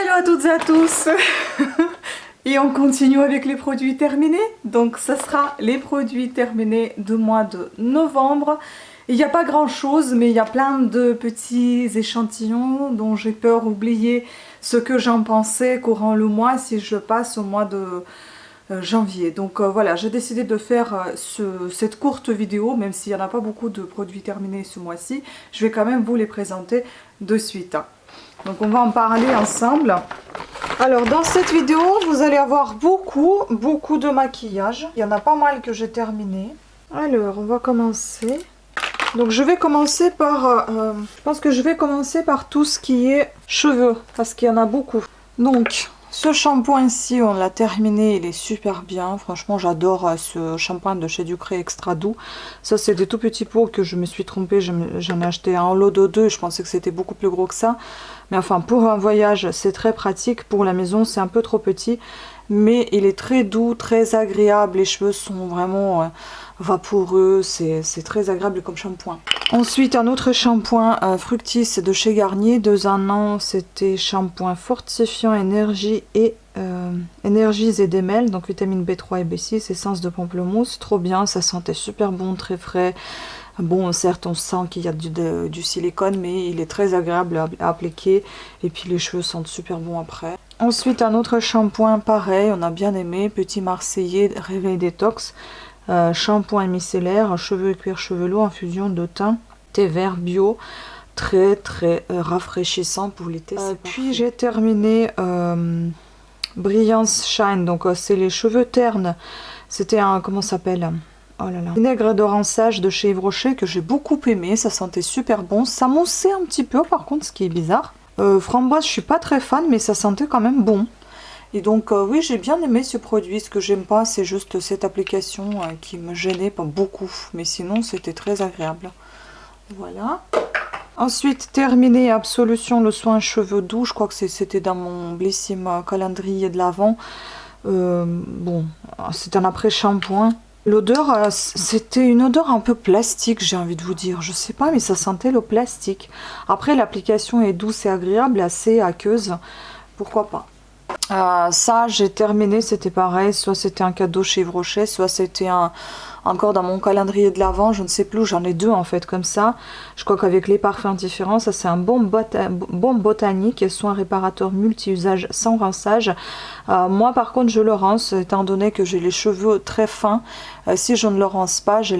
Hello à toutes et à tous. Et on continue avec les produits terminés. Donc ça sera les produits terminés du mois de novembre. Il n'y a pas grand chose, mais il y a plein de petits échantillons dont j'ai peur d'oublier ce que j'en pensais courant le mois si je passe au mois de janvier. Donc voilà, j'ai décidé de faire cette courte vidéo, même s'il n'y en a pas beaucoup de produits terminés ce mois-ci. Je vais quand même vous les présenter de suite. Donc on va en parler ensemble. Alors dans cette vidéo, vous allez avoir beaucoup de maquillage. Il y en a pas mal que j'ai terminé. Alors on va commencer. Donc je vais commencer par, je pense que je vais commencer par tout ce qui est cheveux, parce qu'il y en a beaucoup. Donc ce shampoing ici, on l'a terminé, il est super bien. Franchement, j'adore ce shampoing de chez Ducré Extra Doux. Ça, c'est des tout petits pots que je me suis trompée. J'en ai acheté un lot de 2. Je pensais que c'était beaucoup plus gros que ça. Mais enfin, pour un voyage, c'est très pratique. Pour la maison, c'est un peu trop petit. Mais il est très doux, très agréable. Les cheveux sont vraiment vaporeux. C'est très agréable comme shampoing. Ensuite, un autre shampoing Fructis de chez Garnier. 2 en 1, c'était shampoing fortifiant énergie et énergies et démêle. Donc vitamine B3 et B6, essence de pamplemousse. Trop bien, ça sentait super bon, très frais. Bon, certes, on sent qu'il y a du silicone, mais il est très agréable à appliquer. Et puis les cheveux sentent super bon après. Ensuite, un autre shampoing pareil, on a bien aimé. Petit Marseillais Réveil Détox. Shampoing micellaire, cheveux et cuir chevelu, infusion de thym, thé vert bio, très rafraîchissant pour l'été. Puis j'ai terminé Brillance Shine, donc c'est les cheveux ternes. C'était un, comment ça s'appelle? Oh là là. Vinaigre de rinçage de chez Yves Rocher que j'ai beaucoup aimé, ça sentait super bon. Ça moussait un petit peu par contre, ce qui est bizarre. Framboise, je suis pas très fan, mais ça sentait quand même bon. Et donc oui, j'ai bien aimé ce produit. Ce que j'aime pas, c'est juste cette application qui me gênait pas beaucoup. Mais sinon, c'était très agréable. Voilà. Ensuite, terminé Absolution le soin cheveux doux. Je crois que c'était dans mon Blissim calendrier de l'Avent. Bon, c'est un après-shampoing. L'odeur, c'était une odeur un peu plastique, j'ai envie de vous dire. Je sais pas, mais ça sentait le plastique. Après, l'application est douce et agréable, assez aqueuse. Pourquoi pas? Ça, j'ai terminé, c'était pareil. Soit c'était un cadeau chez Yves Rocher, soit c'était encore dans mon calendrier de l'Avent. Je ne sais plus, j'en ai 2 en fait, comme ça. Je crois qu'avec les parfums différents, ça c'est un bon botanique, soin réparateur multi-usage sans rinçage. Moi par contre je le rince étant donné que j'ai les cheveux très fins. Si je ne le rince pas, j'ai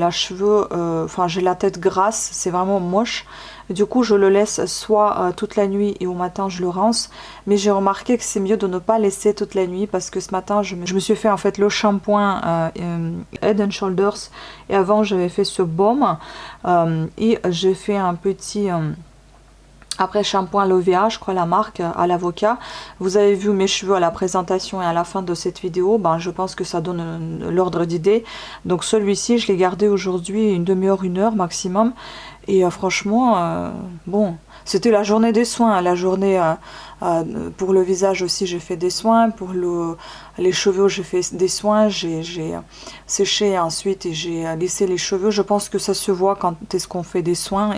j'ai la tête grasse, c'est vraiment moche. Du coup je le laisse soit toute la nuit et au matin je le rince. Mais j'ai remarqué que c'est mieux de ne pas laisser toute la nuit parce que ce matin je me suis fait en fait le shampoing Head and Shoulders et avant j'avais fait ce baume et j'ai fait un petit après shampoing Lovea, je crois la marque, à l'avocat. Vous avez vu mes cheveux à la présentation et à la fin de cette vidéo. Ben, je pense que ça donne l'ordre d'idée. Donc celui-ci, je l'ai gardé aujourd'hui une demi-heure, 1 heure maximum. Et franchement, bon, c'était la journée des soins. La journée pour le visage aussi, j'ai fait des soins. Pour les cheveux, j'ai fait des soins. J'ai séché ensuite et j'ai lissé les cheveux. Je pense que ça se voit quand est-ce qu'on fait des soins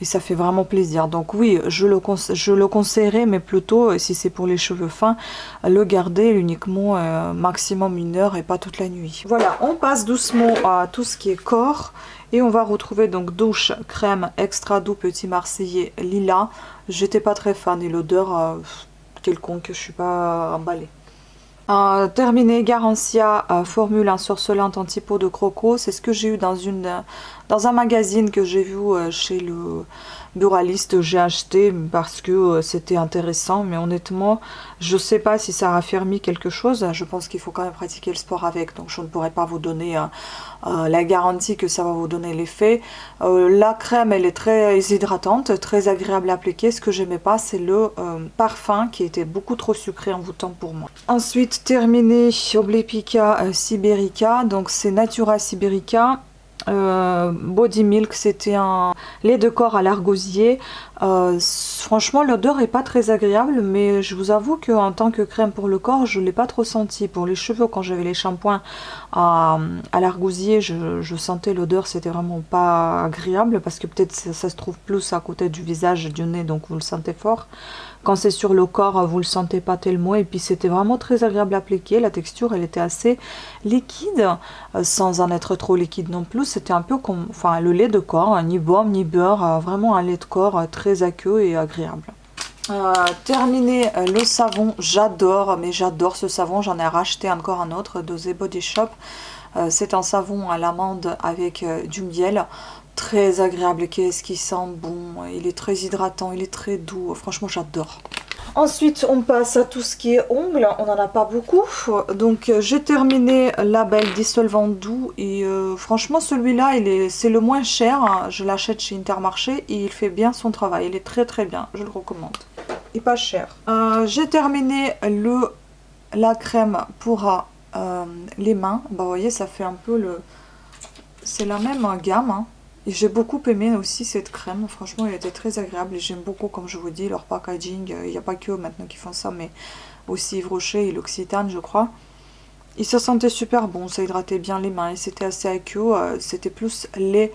et ça fait vraiment plaisir. Donc oui, je le conseillerais, mais plutôt, si c'est pour les cheveux fins, le garder uniquement maximum 1 heure et pas toute la nuit. Voilà, on passe doucement à tout ce qui est corps. Et on va retrouver donc douche, crème, extra doux, petit Marseillais, lilas. J'étais pas très fan et l'odeur quelconque, je suis pas emballée. Terminé Garancia formule ensorcelante anti-peau de croco. C'est ce que j'ai eu dans un magazine que j'ai vu chez le buraliste. J'ai acheté parce que c'était intéressant, mais honnêtement je sais pas si ça a raffermi quelque chose. Je pense qu'il faut quand même pratiquer le sport avec, donc je ne pourrais pas vous donner la garantie que ça va vous donner l'effet. La crème, elle est très hydratante, très agréable à appliquer. Ce que j'aimais pas, c'est le parfum qui était beaucoup trop sucré envoûtant pour moi. Ensuite, terminé Oblepica Siberica, donc c'est Natura Siberica. Body Milk, c'était un lait de corps à l'argosier. franchement, l'odeur est pas très agréable, mais je vous avoue qu'en tant que crème pour le corps, je l'ai pas trop senti. Pour les cheveux, quand j'avais les shampoings à l'argousier, je sentais l'odeur, c'était vraiment pas agréable, parce que peut-être ça se trouve plus à côté du visage, du nez, donc vous le sentez fort. Quand c'est sur le corps, vous le sentez pas tellement, et puis c'était vraiment très agréable à appliquer. La texture, elle était assez liquide, sans en être trop liquide non plus. C'était un peu comme, enfin, le lait de corps, ni baume ni beurre, vraiment un lait de corps très aqueux et agréable. Terminé le savon, j'adore, mais j'adore ce savon. J'en ai racheté encore un autre de The Body Shop. C'est un savon à l'amande avec du miel. Très agréable, qu'est-ce qui sent bon, il est très hydratant, il est très doux, franchement j'adore. Ensuite on passe à tout ce qui est ongles, on n'en a pas beaucoup, donc j'ai terminé Label dissolvant doux et franchement celui-là c'est le moins cher, hein. Je l'achète chez Intermarché et il fait bien son travail, il est très très bien, je le recommande, et pas cher. J'ai terminé la crème pour les mains, bah vous voyez ça fait un peu c'est la même gamme, hein. Et j'ai beaucoup aimé aussi cette crème, franchement elle était très agréable et j'aime beaucoup, comme je vous dis, leur packaging. Il n'y a pas que eux maintenant qui font ça, mais aussi Yves Rocher et l'Occitane je crois. Et ça sentait super bon, ça hydratait bien les mains et c'était assez aqueux, c'était plus lait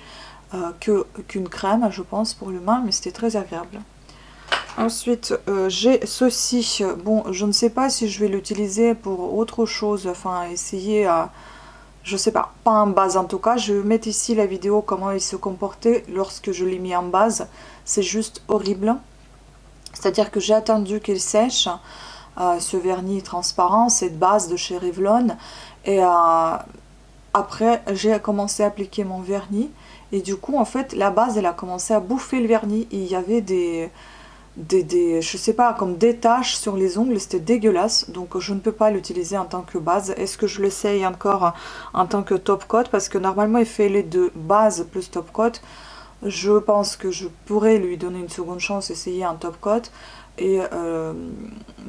qu'une crème je pense pour les mains, mais c'était très agréable. Ensuite j'ai ceci, bon je ne sais pas si je vais l'utiliser pour autre chose, enfin essayer à... Je sais pas, pas en base en tout cas. Je vais mettre ici la vidéo comment il se comportait lorsque je l'ai mis en base. C'est juste horrible. C'est-à-dire que j'ai attendu qu'il sèche, ce vernis transparent, cette base de chez Revlon. Et après, j'ai commencé à appliquer mon vernis. Et du coup, en fait, la base, elle a commencé à bouffer le vernis. Et il y avait je sais pas, comme des taches sur les ongles, c'était dégueulasse, donc je ne peux pas l'utiliser en tant que base. Est-ce que je l'essaye encore en tant que top coat, parce que normalement il fait les deux, base plus top coat. Je pense que je pourrais lui donner une seconde chance, essayer un top coat, et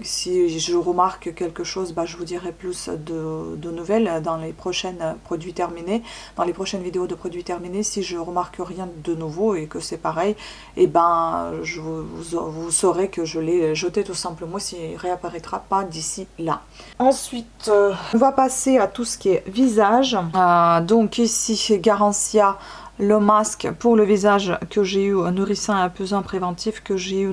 si je remarque quelque chose, bah, je vous dirai plus de nouvelles dans les prochaines produits terminés, dans les prochaines vidéos de produits terminés. Si je remarque rien de nouveau et que c'est pareil, et ben vous saurez que je l'ai jeté tout simplement, s'il ne réapparaîtra pas d'ici là. Ensuite on va passer à tout ce qui est visage. Donc ici chez Garancia, le masque pour le visage que j'ai eu, nourrissant et apaisant préventif, que j'ai eu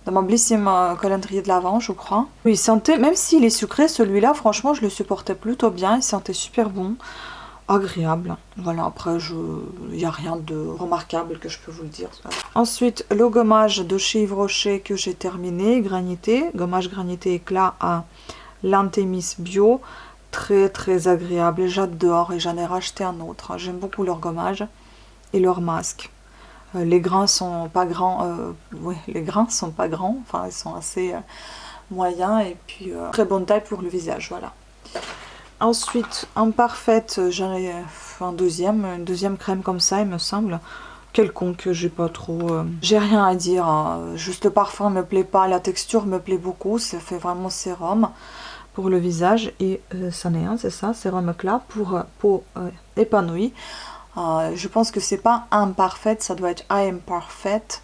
dans mon Blissim calendrier de l'Avent, je crois. Il sentait, même s'il est sucré, celui-là, franchement, je le supportais plutôt bien. Il sentait super bon, agréable. Voilà, après, il n'y a rien de remarquable que je peux vous le dire. Ensuite, le gommage de chez Yves Rocher que j'ai terminé, granité. Gommage granité éclat à l'Antémis Bio. Très très agréable, j'adore, et j'en ai racheté un autre. J'aime beaucoup leur gommage et leur masque. Les grains sont pas grands, oui, les grains sont pas grands, enfin ils sont assez moyens, et puis très bonne taille pour le visage, voilà. Ensuite, en parfaite, j'en ai une deuxième crème comme ça, il me semble, quelconque, j'ai pas trop, j'ai rien à dire, hein. Juste le parfum me plaît pas, la texture me plaît beaucoup, ça fait vraiment sérum pour le visage, et c'en est un, c'est ça, sérum éclat pour peau épanouie. Je pense que c'est pas imparfaite, ça doit être I am perfect.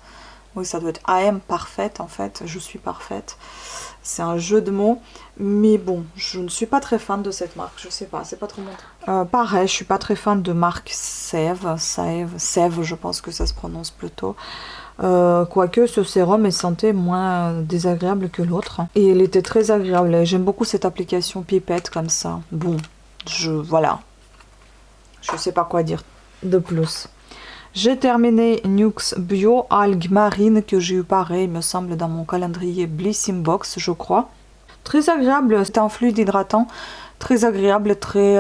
Oui, ça doit être I am parfaite en fait, je suis parfaite. C'est un jeu de mots, mais bon, je ne suis pas très fan de cette marque, je sais pas, c'est pas trop mon truc. Pareil, je suis pas très fan de marque Sève, je pense que ça se prononce plutôt. Quoique ce sérum est sentait moins désagréable que l'autre. Et il était très agréable, j'aime beaucoup cette application pipette comme ça. Bon, voilà. Je sais pas quoi dire de plus. J'ai terminé Nuxe Bio Algues Marines que j'ai eu pareil, il me semble, dans mon calendrier Blissim Box, je crois. Très agréable, c'est un fluide hydratant, très agréable, très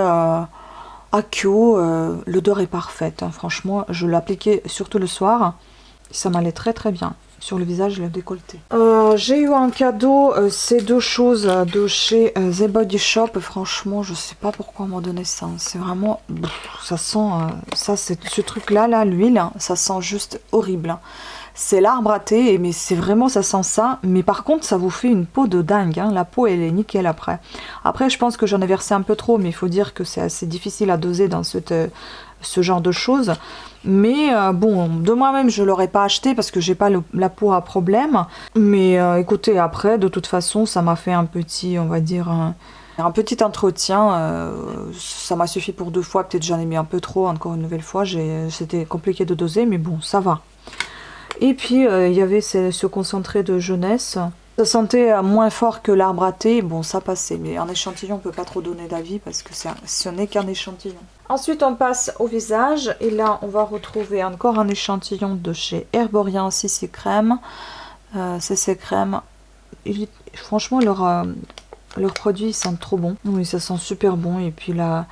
aqueux. L'odeur est parfaite, hein. Franchement, je l'appliquais surtout le soir, ça m'allait très très bien. Sur le visage, le décolleté. J'ai eu un cadeau, ces deux choses de chez The Body Shop. Franchement, je sais pas pourquoi on m'a donné ça. C'est vraiment, ça sent, ça c'est ce truc-là, là, l'huile, ça sent juste horrible. C'est l'arbre à thé, mais c'est vraiment, ça sent ça. Mais par contre, ça vous fait une peau de dingue, hein. La peau, elle est nickel après. Après, je pense que j'en ai versé un peu trop, mais il faut dire que c'est assez difficile à doser dans cette ce genre de choses. Mais bon, de moi-même, je ne l'aurais pas acheté parce que j'ai pas la peau à problème. Mais écoutez, après, de toute façon, ça m'a fait un petit, on va dire, un petit entretien. Ça m'a suffi pour 2 fois. Peut-être j'en ai mis un peu trop, encore une nouvelle fois. C'était compliqué de doser, mais bon, ça va. Et puis, il y avait ce concentré de jeunesse. Ça sentait moins fort que l'arbre à thé. Bon, ça passait. Mais en échantillon, on ne peut pas trop donner d'avis parce que ce n'est qu'un échantillon. Ensuite, on passe au visage. Et là, on va retrouver encore un échantillon de chez Herborian CC Crème. CC Crème. Franchement, leurs produits, ils sentent trop bon. Oui, ça sent super bon. Et puis la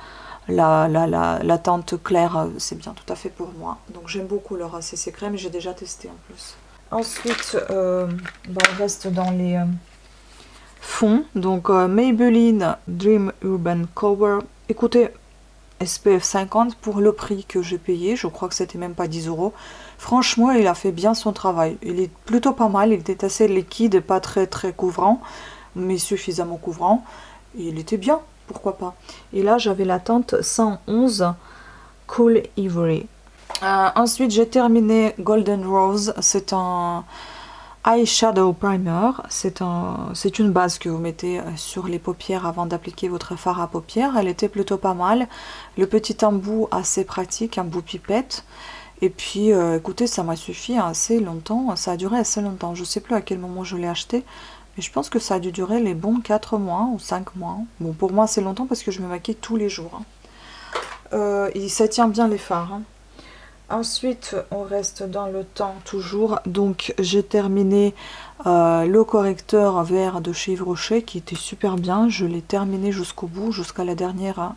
teinte claire, c'est bien tout à fait pour moi. Donc j'aime beaucoup leur CC Crème. J'ai déjà testé en plus. Ensuite, on reste dans les fonds. Donc Maybelline Dream Urban Cover. Écoutez, SPF 50 pour le prix que j'ai payé. Je crois que c'était même pas 10 €. Franchement, il a fait bien son travail. Il est plutôt pas mal. Il était assez liquide, pas très couvrant, mais suffisamment couvrant. Et il était bien, pourquoi pas. Et là, j'avais la teinte 111 Cool Ivory. Ensuite, j'ai terminé Golden Rose. C'est un eyeshadow primer. C'est une base que vous mettez sur les paupières avant d'appliquer votre fard à paupières. Elle était plutôt pas mal. Le petit embout assez pratique, un bout pipette. Et puis, écoutez, ça m'a suffi assez longtemps. Ça a duré assez longtemps. Je ne sais plus à quel moment je l'ai acheté. Mais je pense que ça a dû durer les bons 4 mois ou 5 mois. Bon, pour moi, c'est longtemps parce que je me maquille tous les jours. Et ça tient bien les fards. Ensuite, on reste dans le temps toujours. Donc, j'ai terminé le correcteur vert de chez Yves Rocher qui était super bien. Je l'ai terminé jusqu'au bout, jusqu'à la dernière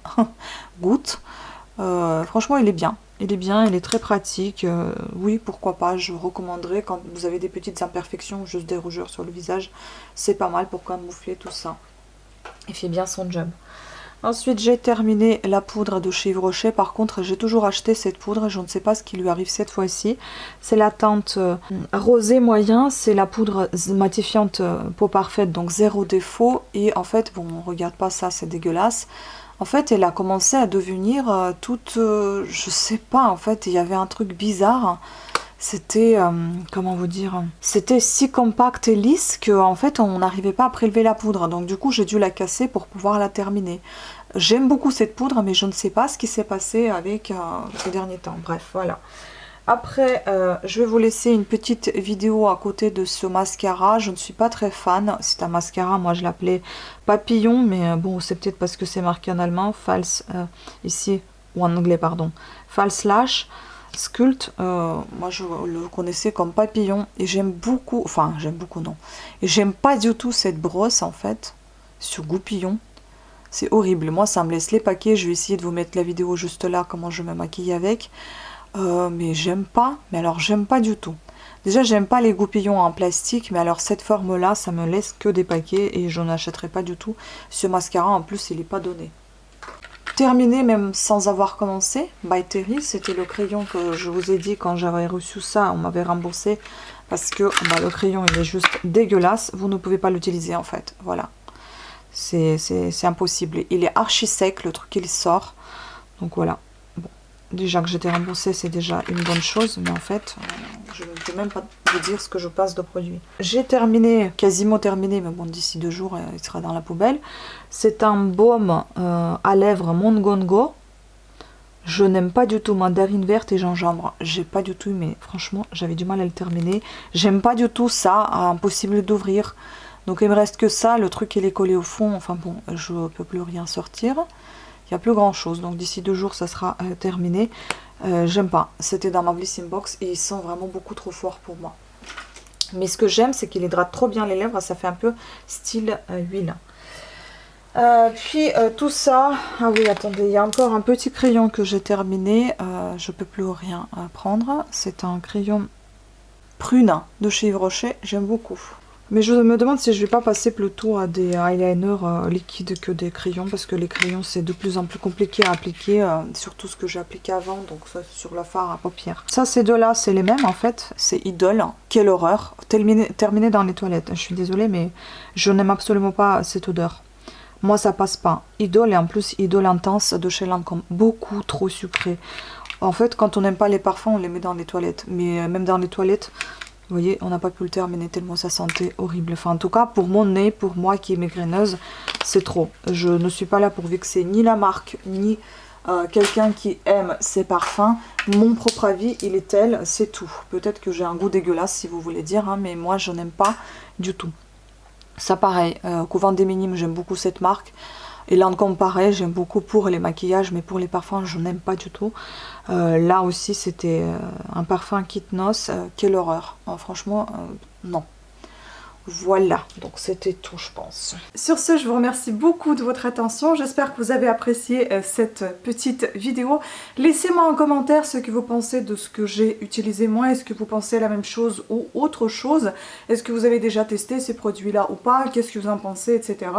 goutte. Franchement, il est bien. Il est bien, il est très pratique. Oui, pourquoi pas, je recommanderais quand vous avez des petites imperfections ou juste des rougeurs sur le visage. C'est pas mal pour camoufler tout ça. Il fait bien son job. Ensuite, j'ai terminé la poudre de chez Yves Rocher. Par contre, j'ai toujours acheté cette poudre. Je ne sais pas ce qui lui arrive cette fois-ci. C'est la teinte rosé moyen. C'est la poudre matifiante peau parfaite, donc 0 défaut. Et en fait, bon, on regarde pas ça, c'est dégueulasse. En fait, elle a commencé à devenir toute... je sais pas, en fait, il y avait un truc bizarre. C'était, comment vous dire, c'était si compact et lisse qu'en fait on n'arrivait pas à prélever la poudre. Donc du coup j'ai dû la casser pour pouvoir la terminer. J'aime beaucoup cette poudre mais je ne sais pas ce qui s'est passé avec ces derniers temps. Bref, voilà. Après, je vais vous laisser une petite vidéo à côté de ce mascara. Je ne suis pas très fan. C'est un mascara, moi je l'appelais papillon. Mais bon, c'est peut-être parce que c'est marqué en allemand. False, ici, ou en anglais, pardon. False Lash. Sculpt, moi je le connaissais comme papillon et j'aime beaucoup, enfin j'aime beaucoup non, et j'aime pas du tout cette brosse en fait, sur goupillon, c'est horrible, moi ça me laisse les paquets, je vais essayer de vous mettre la vidéo juste là, comment je me maquille avec, mais j'aime pas, mais alors j'aime pas du tout. Déjà j'aime pas les goupillons en plastique, mais alors cette forme là, ça me laisse que des paquets et je n'achèterai pas du tout. Ce mascara en plus il est pas donné. Terminé même sans avoir commencé, by Terry, c'était le crayon que je vous ai dit quand j'avais reçu ça, on m'avait remboursé parce que le crayon il est juste dégueulasse, vous ne pouvez pas l'utiliser en fait, voilà, c'est impossible, il est archi sec, le truc il sort, donc voilà. Bon, déjà que j'étais remboursée c'est déjà une bonne chose, mais en fait je ne peux même pas vous dire ce que je passe de produit. J'ai terminé, quasiment terminé, mais bon d'ici 2 jours il sera dans la poubelle. C'est un baume à lèvres Mongongo. Je n'aime pas du tout mandarine verte et gingembre. J'ai pas du tout aimé. Franchement, j'avais du mal à le terminer. J'aime pas du tout ça, impossible d'ouvrir. Donc il me reste que ça. Le truc il est collé au fond. Enfin bon, je peux plus rien sortir. Il n'y a plus grand chose. Donc d'ici 2 jours, ça sera terminé. J'aime pas. C'était dans ma Blissing Box et il sent vraiment beaucoup trop fort pour moi. Mais ce que j'aime, c'est qu'il hydrate trop bien les lèvres. Ça fait un peu style huile. Puis tout ça, ah oui attendez, il y a encore un petit crayon que j'ai terminé, je peux plus rien prendre, c'est un crayon prune de chez Yves Rocher, j'aime beaucoup. Mais je me demande si je vais pas passer plutôt à des eyeliners liquides que des crayons, parce que les crayons c'est de plus en plus compliqué à appliquer, surtout ce que j'ai appliqué avant, donc ça sur la fard à paupières. Ça ces deux là c'est les mêmes en fait, c'est Idol, quelle horreur, terminé dans les toilettes, je suis désolée mais je n'aime absolument pas cette odeur. Moi ça passe pas. Idol et en plus Idol intense de chez Lancôme. Beaucoup trop sucré. En fait, quand on n'aime pas les parfums, on les met dans les toilettes. Mais même dans les toilettes, vous voyez, on n'a pas pu le terminer tellement ça sentait horrible. Enfin, en tout cas, pour mon nez, pour moi qui est migraineuse, c'est trop. Je ne suis pas là pour vexer ni la marque, ni quelqu'un qui aime ces parfums. Mon propre avis, il est tel, c'est tout. Peut-être que j'ai un goût dégueulasse, si vous voulez dire, hein, mais moi, je n'aime pas du tout. Ça, pareil, Couvent des Minimes, j'aime beaucoup cette marque. Et Lancôme pareil, j'aime beaucoup pour les maquillages, mais pour les parfums, je n'aime pas du tout. Là aussi, c'était un parfum kit noce. Quelle horreur. Franchement, non. Voilà, donc c'était tout, je pense. Sur ce, je vous remercie beaucoup de votre attention. J'espère que vous avez apprécié cette petite vidéo. Laissez-moi en commentaire ce que vous pensez de ce que j'ai utilisé moi. Est-ce que vous pensez la même chose ou autre chose? Est-ce que vous avez déjà testé ces produits-là ou pas? Qu'est-ce que vous en pensez, etc.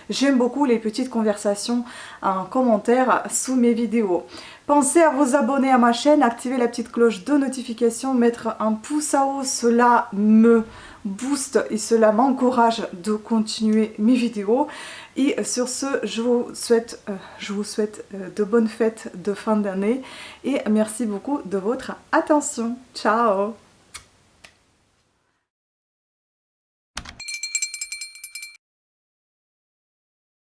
J'aime beaucoup les petites conversations en commentaire sous mes vidéos. Pensez à vous abonner à ma chaîne, activer la petite cloche de notification, mettre un pouce en haut, cela me booste et cela m'encourage de continuer mes vidéos. Et sur ce, je vous souhaite de bonnes fêtes de fin d'année et merci beaucoup de votre attention. Ciao!